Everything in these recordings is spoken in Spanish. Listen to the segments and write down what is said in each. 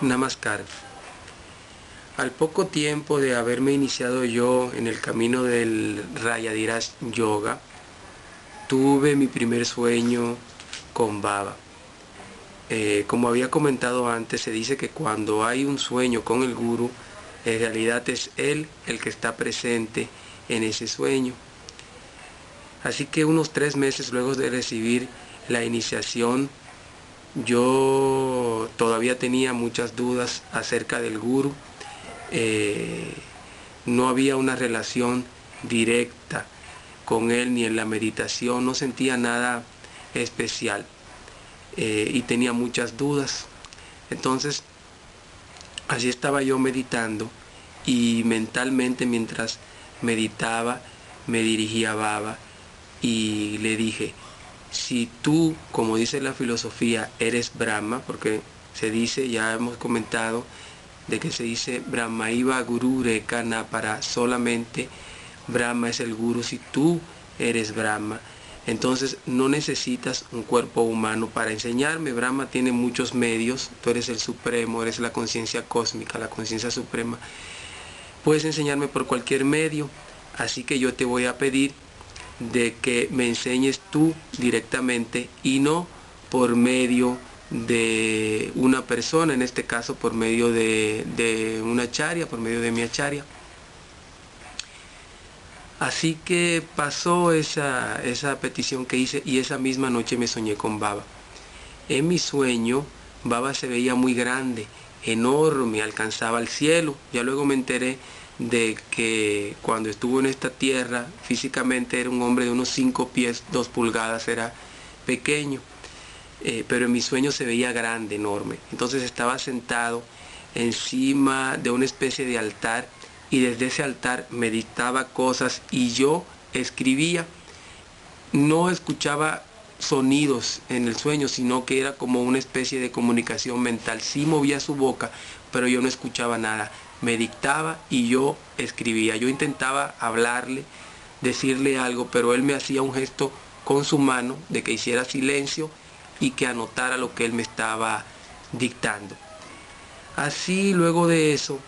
Namaskar. Al poco tiempo de haberme iniciado yo en el camino del Rayadhiras Yoga, tuve mi primer sueño con Baba. Como había comentado antes, se dice que cuando hay un sueño con el Guru, en realidad es él el que está presente en ese sueño. Así que unos 3 meses luego de recibir la iniciación, yo todavía tenía muchas dudas acerca del Guru. No había una relación directa con él ni en la meditación, no sentía nada especial y tenía muchas dudas. Entonces, así estaba yo meditando y mentalmente mientras meditaba me dirigí a Baba y le dije: si tú, como dice la filosofía, eres Brahma, porque se dice, ya hemos comentado, de que se dice Brahmaiva Guru Rekana, para solamente Brahma es el Guru. Si tú eres Brahma, entonces no necesitas un cuerpo humano para enseñarme. Brahma tiene muchos medios, tú eres el Supremo, eres la conciencia cósmica, la conciencia suprema. Puedes enseñarme por cualquier medio, así que yo te voy a pedir de que me enseñes tú directamente y no por medio de una persona, en este caso por medio de una acharya, por medio de mi acharya. Así que pasó esa petición que hice y esa misma noche me soñé con Baba. En mi sueño, Baba se veía muy grande, enorme, alcanzaba el cielo. Ya luego me enteré de que cuando estuvo en esta tierra, físicamente era un hombre de unos 5 pies, 2 pulgadas, era pequeño. Pero en mi sueño se veía grande, enorme. Entonces estaba sentado encima de una especie de altar y desde ese altar meditaba cosas y yo escribía. No escuchaba sonidos en el sueño, sino que era como una especie de comunicación mental. Sí movía su boca, pero yo no escuchaba nada. Me dictaba y yo escribía. Yo intentaba hablarle, decirle algo, pero él me hacía un gesto con su mano de que hiciera silencio y que anotara lo que él me estaba dictando. Así, luego de eso,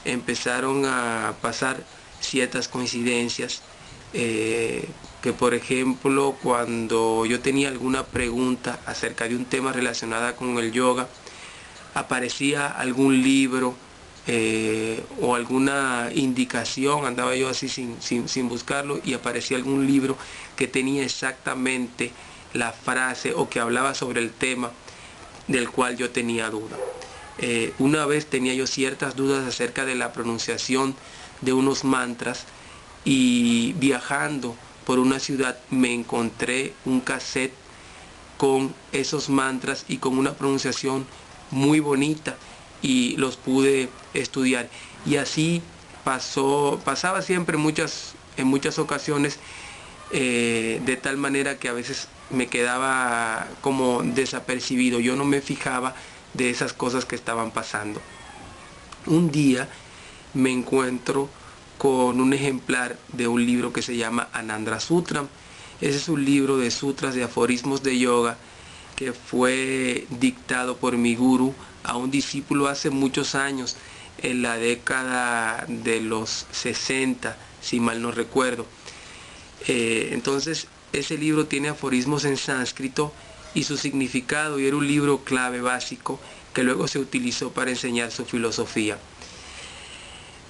empezaron a pasar ciertas coincidencias, que por ejemplo, cuando yo tenía alguna pregunta acerca de un tema relacionado con el yoga, aparecía algún libro o alguna indicación, andaba yo así sin buscarlo, y aparecía algún libro que tenía exactamente la frase o que hablaba sobre el tema del cual yo tenía duda. Una vez tenía yo ciertas dudas acerca de la pronunciación de unos mantras y viajando por una ciudad me encontré un cassette con esos mantras y con una pronunciación muy bonita y los pude estudiar. Y así pasaba siempre en muchas ocasiones, de tal manera que a veces me quedaba como desapercibido. Yo no me fijaba de esas cosas que estaban pasando. Un día me encuentro con un ejemplar de un libro que se llama Anandra Sutram. Ese es un libro de sutras, de aforismos de yoga, que fue dictado por mi guru a un discípulo hace muchos años, en la década de los 60, si mal no recuerdo. Entonces, ese libro tiene aforismos en sánscrito y su significado, y era un libro clave básico que luego se utilizó para enseñar su filosofía.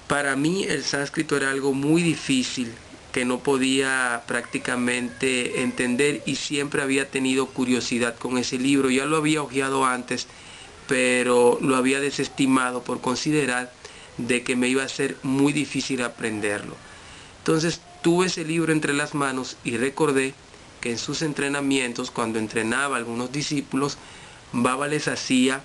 Para mí el sánscrito era algo muy difícil que no podía prácticamente entender y siempre había tenido curiosidad con ese libro. Ya lo había hojeado antes, pero lo había desestimado por considerar de que me iba a ser muy difícil aprenderlo. Entonces tuve ese libro entre las manos y recordé que en sus entrenamientos, cuando entrenaba a algunos discípulos, Baba les hacía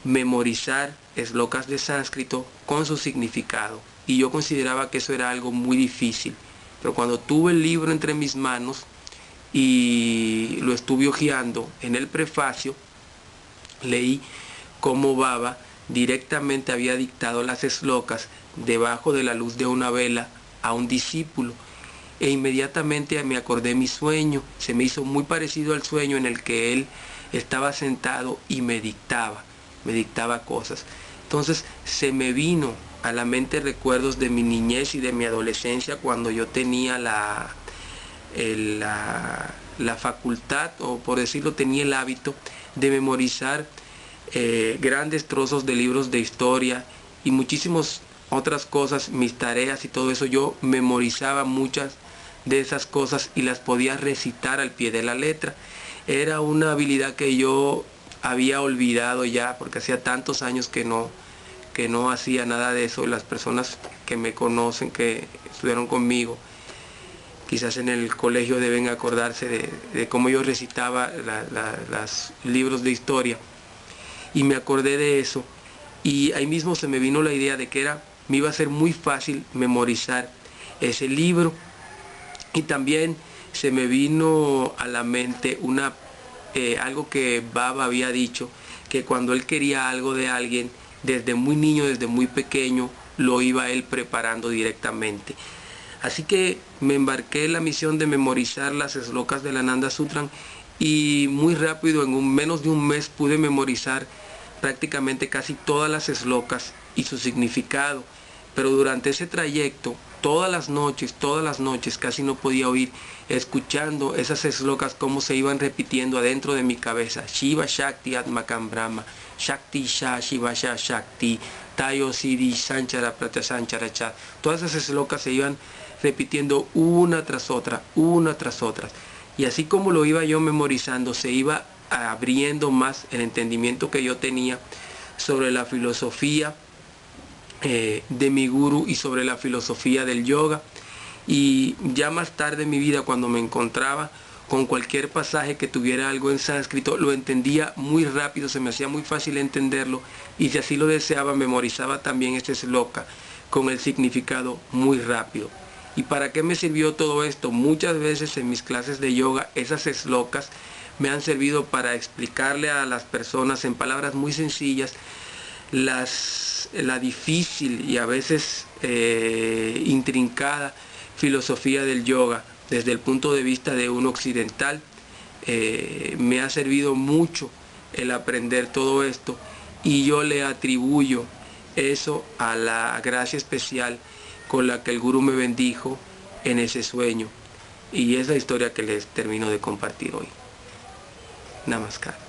memorizar slokas de sánscrito con su significado, y yo consideraba que eso era algo muy difícil. Pero cuando tuve el libro entre mis manos y lo estuve hojeando, en el prefacio leí cómo Baba directamente había dictado las slokas debajo de la luz de una vela a un discípulo, e inmediatamente me acordé mi sueño. Se me hizo muy parecido al sueño en el que él estaba sentado y me dictaba cosas. Entonces se me vino a la mente recuerdos de mi niñez y de mi adolescencia, cuando yo tenía la facultad, o por decirlo, tenía el hábito de memorizar grandes trozos de libros de historia y muchísimas otras cosas, mis tareas y todo eso. Yo memorizaba muchas de esas cosas y las podía recitar al pie de la letra. Era una habilidad que yo había olvidado ya, porque hacía tantos años que no hacía nada de eso. Las personas que me conocen, que estudiaron conmigo, quizás en el colegio deben acordarse de cómo yo recitaba los libros de historia. Y me acordé de eso, y ahí mismo se me vino la idea de que me iba a ser muy fácil memorizar ese libro. Y también se me vino a la mente algo que Baba había dicho, que cuando él quería algo de alguien, desde muy niño, desde muy pequeño, lo iba él preparando directamente. Así que me embarqué en la misión de memorizar las slokas de la Nanda Sutram, y muy rápido, en menos de un mes, pude memorizar prácticamente casi todas las slokas y su significado. Pero durante ese trayecto, todas las noches, casi no podía oír, escuchando esas slokas como se iban repitiendo adentro de mi cabeza. Shiva Shakti Atmakam Brahma, Shakti Sha Shiva Sha Shakti, Tayo Siddhi Sanchara Pratasanchara Cha. Todas esas slokas se iban repitiendo una tras otra, una tras otra. Y así como lo iba yo memorizando, se iba abriendo más el entendimiento que yo tenía sobre la filosofía de mi gurú y sobre la filosofía del yoga. Y ya más tarde en mi vida, cuando me encontraba con cualquier pasaje que tuviera algo en sánscrito, lo entendía muy rápido, se me hacía muy fácil entenderlo, y si así lo deseaba, memorizaba también este sloka con el significado muy rápido. ¿Y para qué me sirvió todo esto? Muchas veces en mis clases de yoga, esas slokas me han servido para explicarle a las personas en palabras muy sencillas la difícil y a veces intrincada filosofía del yoga desde el punto de vista de un occidental. Me ha servido mucho el aprender todo esto, y yo le atribuyo eso a la gracia especial con la que el gurú me bendijo en ese sueño. Y es la historia que les termino de compartir hoy. Namaskar.